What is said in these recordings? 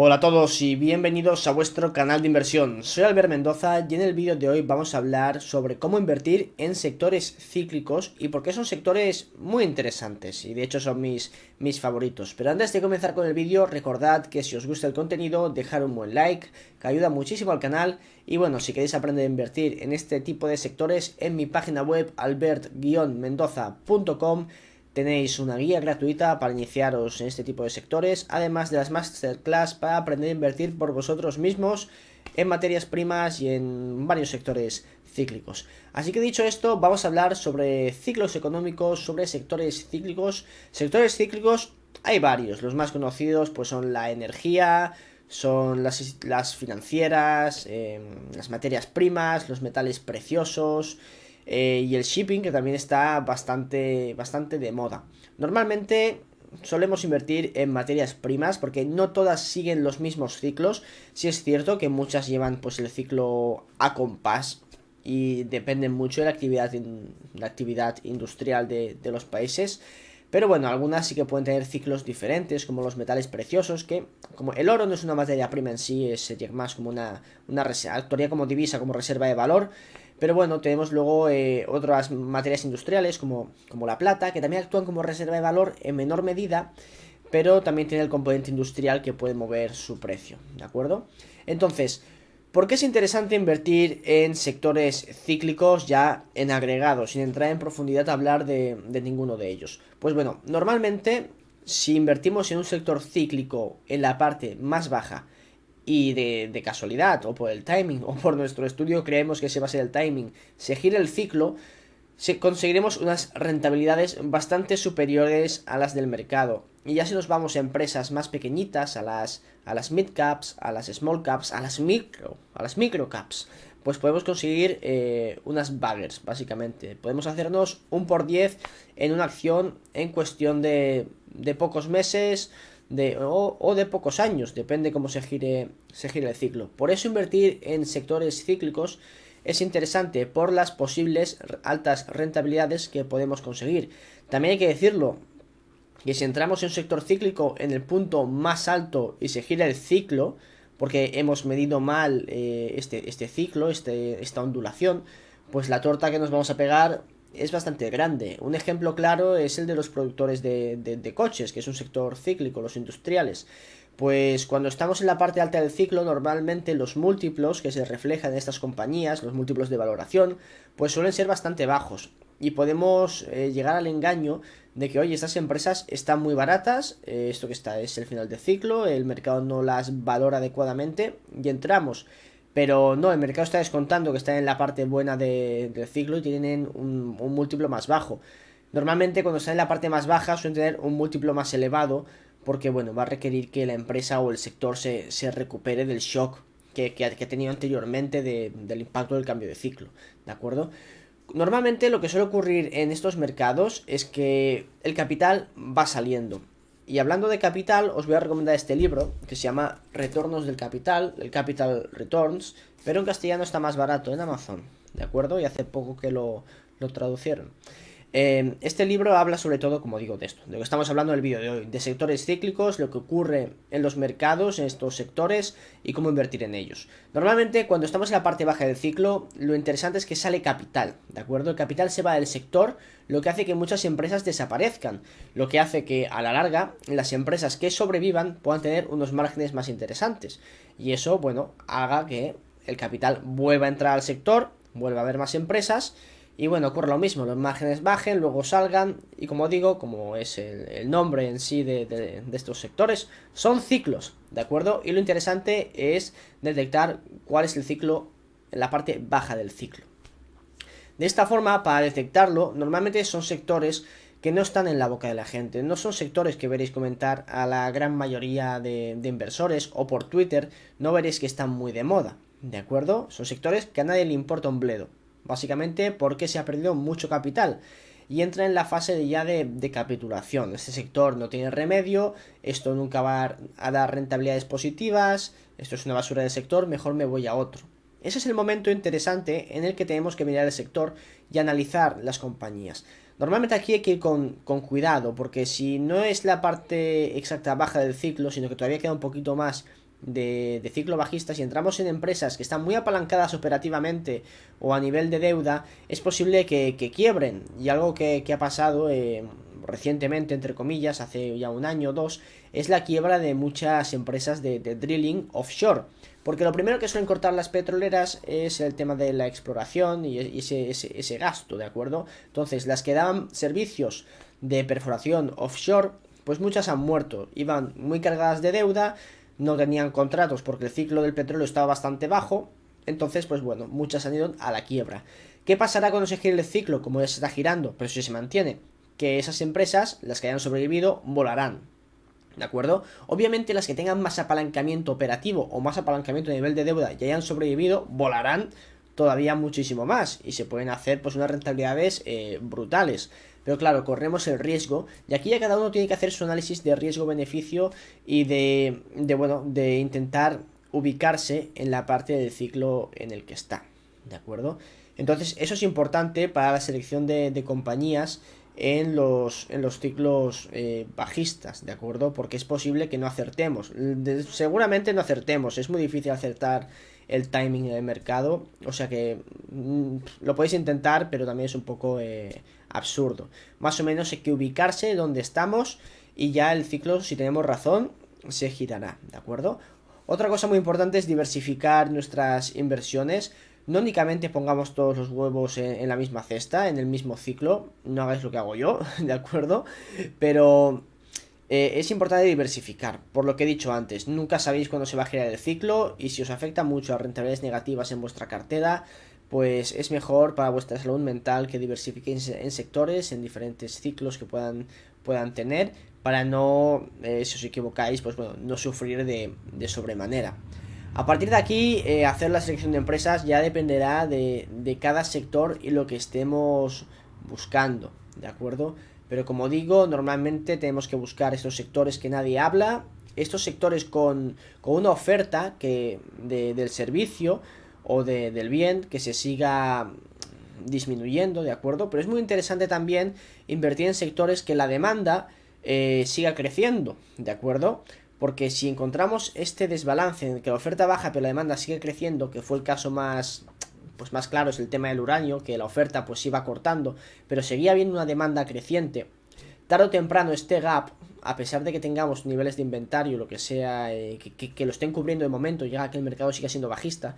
Hola a todos y bienvenidos a vuestro canal de inversión. Soy Albert Mendoza y en el vídeo de hoy vamos a hablar sobre cómo invertir en sectores cíclicos y por qué son sectores muy interesantes y de hecho son mis favoritos. Pero antes de comenzar con el vídeo, recordad que si os gusta el contenido, dejar un buen like, que ayuda muchísimo al canal. Y bueno, si queréis aprender a invertir en este tipo de sectores, en mi página web albert-mendoza.com tenéis una guía gratuita para iniciaros en este tipo de sectores, además de las masterclass para aprender a invertir por vosotros mismos en materias primas y en varios sectores cíclicos. Así que dicho esto, vamos a hablar sobre ciclos económicos, sobre sectores cíclicos. Sectores cíclicos hay varios, los más conocidos pues son la energía, son las financieras, las materias primas, los metales preciosos, y el shipping, que también está bastante de moda. Normalmente solemos invertir en materias primas porque no todas siguen los mismos ciclos. Sí es cierto que muchas llevan pues el ciclo a compás y dependen mucho de la actividad industrial de los países. Pero bueno, algunas sí que pueden tener ciclos diferentes, como los metales preciosos, que como el oro no es una materia prima en sí, sería más como una reserva, actuaría como divisa, como reserva de valor. Pero bueno, tenemos luego otras materias industriales como la plata, que también actúan como reserva de valor en menor medida, pero también tiene el componente industrial que puede mover su precio, ¿de acuerdo? Entonces, ¿por qué es interesante invertir en sectores cíclicos ya en agregados, sin entrar en profundidad a hablar de ninguno de ellos? Pues bueno, normalmente si invertimos en un sector cíclico en la parte más baja y de casualidad o por el timing o por nuestro estudio creemos que ese va a ser el timing, se gira el ciclo, conseguiremos unas rentabilidades bastante superiores a las del mercado. Y ya si nos vamos a empresas más pequeñitas, a las mid caps, a las small caps, a las micro caps, pues podemos conseguir unas baggers, básicamente. Podemos hacernos un por 10 en una acción en cuestión de pocos meses o de pocos años, depende cómo se gire el ciclo. Por eso invertir en sectores cíclicos es interesante por las posibles altas rentabilidades que podemos conseguir. También hay que decirlo, que si entramos en un sector cíclico en el punto más alto y se gira el ciclo, porque hemos medido mal este ciclo, esta ondulación, pues la torta que nos vamos a pegar es bastante grande. Un ejemplo claro es el de los productores de coches, que es un sector cíclico, los industriales. Pues cuando estamos en la parte alta del ciclo, normalmente los múltiplos que se reflejan en estas compañías, los múltiplos de valoración, pues suelen ser bastante bajos. Y podemos llegar al engaño de que, oye, estas empresas están muy baratas, esto que está es el final de ciclo, el mercado no las valora adecuadamente y entramos. Pero no, el mercado está descontando que están en la parte buena del ciclo y tienen un múltiplo más bajo. Normalmente cuando están en la parte más baja suelen tener un múltiplo más elevado porque bueno, va a requerir que la empresa o el sector se recupere del shock que ha tenido anteriormente del impacto del cambio de ciclo, ¿de acuerdo? Normalmente lo que suele ocurrir en estos mercados es que el capital va saliendo. Y hablando de capital, os voy a recomendar este libro que se llama Retornos del Capital, el Capital Returns, pero en castellano está más barato en Amazon, ¿de acuerdo? Y hace poco que lo traducieron. Este libro habla sobre todo, como digo, de esto, de lo que estamos hablando en el vídeo de hoy, de sectores cíclicos, lo que ocurre en los mercados, en estos sectores y cómo invertir en ellos. Normalmente cuando estamos en la parte baja del ciclo, lo interesante es que sale capital, ¿de acuerdo? El capital se va del sector, lo que hace que muchas empresas desaparezcan, lo que hace que a la larga las empresas que sobrevivan puedan tener unos márgenes más interesantes. Y eso, bueno, haga que el capital vuelva a entrar al sector, vuelva a haber más empresas. Y bueno, ocurre lo mismo, los márgenes bajen, luego salgan y como digo, como es el nombre en sí de estos sectores, son ciclos, ¿de acuerdo? Y lo interesante es detectar cuál es el ciclo en la parte baja del ciclo. De esta forma, para detectarlo, normalmente son sectores que no están en la boca de la gente, no son sectores que veréis comentar a la gran mayoría de inversores o por Twitter, no veréis que están muy de moda, ¿de acuerdo? Son sectores que a nadie le importa un bledo. Básicamente porque se ha perdido mucho capital y entra en la fase ya de capitulación. Este sector no tiene remedio, esto nunca va a dar rentabilidades positivas, esto es una basura del sector, mejor me voy a otro. Ese es el momento interesante en el que tenemos que mirar el sector y analizar las compañías. Normalmente aquí hay que ir con cuidado, porque si no es la parte exacta baja del ciclo, sino que todavía queda un poquito más de ciclo bajista, si entramos en empresas que están muy apalancadas operativamente o a nivel de deuda, es posible que quiebren. Y algo que ha pasado recientemente, entre comillas, hace ya un año o dos, es la quiebra de muchas empresas de drilling offshore. Porque lo primero que suelen cortar las petroleras es el tema de la exploración y ese gasto, ¿de acuerdo? Entonces, las que daban servicios de perforación offshore, pues muchas han muerto. Iban muy cargadas de deuda, no tenían contratos porque el ciclo del petróleo estaba bastante bajo. Entonces, pues bueno, muchas han ido a la quiebra. ¿Qué pasará cuando se gire el ciclo? Como ya se está girando, pero si se mantiene, que esas empresas, las que hayan sobrevivido, volarán. ¿De acuerdo? Obviamente las que tengan más apalancamiento operativo o más apalancamiento a nivel de deuda y hayan sobrevivido, volarán todavía muchísimo más y se pueden hacer pues unas rentabilidades brutales. Pero claro, corremos el riesgo y aquí ya cada uno tiene que hacer su análisis de riesgo-beneficio y de intentar ubicarse en la parte del ciclo en el que está. ¿De acuerdo? Entonces eso es importante para la selección de compañías en los ciclos bajistas, ¿de acuerdo? Porque es posible que no acertemos. Seguramente no acertemos, es muy difícil acertar el timing del mercado, o sea que lo podéis intentar, pero también es un poco absurdo. Más o menos hay que ubicarse donde estamos y ya el ciclo, si tenemos razón, se girará, ¿de acuerdo? Otra cosa muy importante es diversificar nuestras inversiones. No únicamente pongamos todos los huevos en la misma cesta, en el mismo ciclo. No hagáis lo que hago yo, ¿de acuerdo? Pero es importante diversificar. Por lo que he dicho antes, nunca sabéis cuándo se va a girar el ciclo. Y si os afecta mucho a rentabilidades negativas en vuestra cartera, pues es mejor para vuestra salud mental que diversifiquéis en sectores, en diferentes ciclos que puedan tener. Para no, si os equivocáis, pues bueno, no sufrir de sobremanera. A partir de aquí, hacer la selección de empresas ya dependerá de cada sector y lo que estemos buscando, ¿de acuerdo? Pero como digo, normalmente tenemos que buscar estos sectores que nadie habla, estos sectores con una oferta del servicio o del bien que se siga disminuyendo, ¿de acuerdo? Pero es muy interesante también invertir en sectores que la demanda siga creciendo, ¿de acuerdo? Porque si encontramos este desbalance en que la oferta baja pero la demanda sigue creciendo, que fue el caso más claro, es el tema del uranio, que la oferta pues iba cortando, pero seguía habiendo una demanda creciente, tarde o temprano este gap, a pesar de que tengamos niveles de inventario, lo que sea, que lo estén cubriendo de momento, llega a que el mercado siga siendo bajista,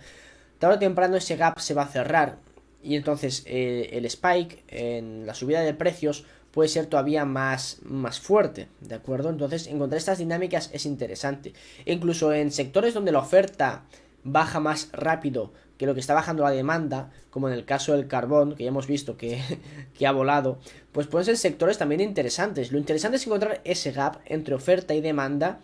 tarde o temprano ese gap se va a cerrar y entonces el spike en la subida de precios puede ser todavía más fuerte, ¿de acuerdo? Entonces encontrar estas dinámicas es interesante. E incluso en sectores donde la oferta baja más rápido que lo que está bajando la demanda, como en el caso del carbón, que ya hemos visto que ha volado, pues pueden ser sectores también interesantes. Lo interesante es encontrar ese gap entre oferta y demanda,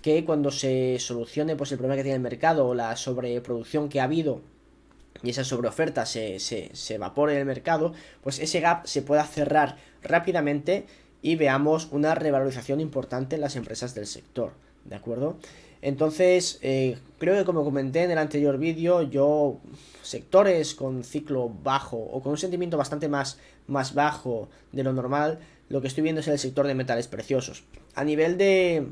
que cuando se solucione pues el problema que tiene el mercado o la sobreproducción que ha habido y esa sobreoferta se evapore del mercado, pues ese gap se pueda cerrar rápidamente y veamos una revalorización importante en las empresas del sector, ¿de acuerdo? Entonces, creo que como comenté en el anterior vídeo, yo sectores con ciclo bajo o con un sentimiento bastante más bajo de lo normal, lo que estoy viendo es el sector de metales preciosos. A nivel de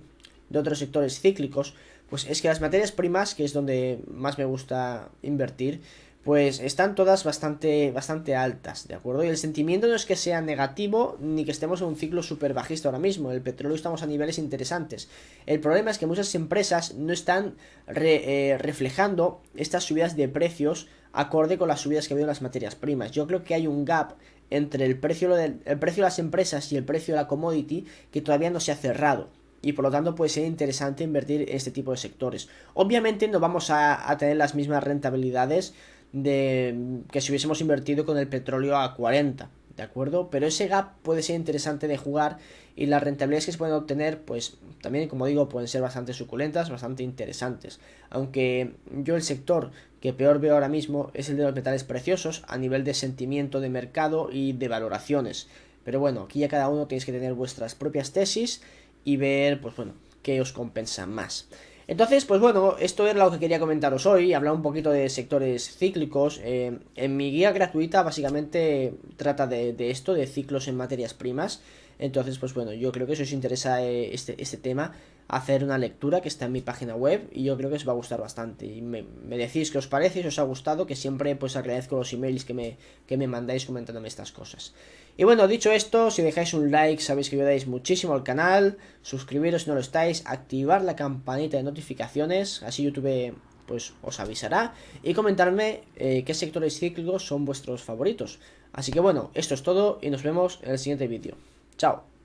otros sectores cíclicos, pues es que las materias primas, que es donde más me gusta invertir, pues están todas bastante altas, ¿de acuerdo? Y el sentimiento no es que sea negativo ni que estemos en un ciclo súper bajista ahora mismo. El petróleo estamos a niveles interesantes. El problema es que muchas empresas no están reflejando estas subidas de precios acorde con las subidas que ha habido en las materias primas. Yo creo que hay un gap entre el precio de las empresas y el precio de la commodity que todavía no se ha cerrado. Y por lo tanto puede ser interesante invertir en este tipo de sectores. Obviamente no vamos a tener las mismas rentabilidades que si hubiésemos invertido con el petróleo a 40, ¿de acuerdo? Pero ese gap puede ser interesante de jugar y las rentabilidades que se pueden obtener, pues también, como digo, pueden ser bastante suculentas, bastante interesantes. Aunque yo el sector que peor veo ahora mismo es el de los metales preciosos a nivel de sentimiento de mercado y de valoraciones. Pero bueno, aquí ya cada uno tenéis que tener vuestras propias tesis y ver, pues bueno, qué os compensa más. Entonces, pues bueno, esto es lo que quería comentaros hoy, hablar un poquito de sectores cíclicos. En mi guía gratuita básicamente trata de esto, de ciclos en materias primas. Entonces, pues bueno, yo creo que si os interesa este tema, hacer una lectura que está en mi página web y yo creo que os va a gustar bastante. Y me decís qué os parece, si os ha gustado, que siempre pues agradezco los emails que me mandáis comentándome estas cosas. Y bueno, dicho esto, si dejáis un like sabéis que ayudáis muchísimo al canal, suscribiros si no lo estáis, activar la campanita de notificaciones, así YouTube pues os avisará, y comentarme qué sectores cíclicos son vuestros favoritos. Así que bueno, esto es todo y nos vemos en el siguiente vídeo. Chao.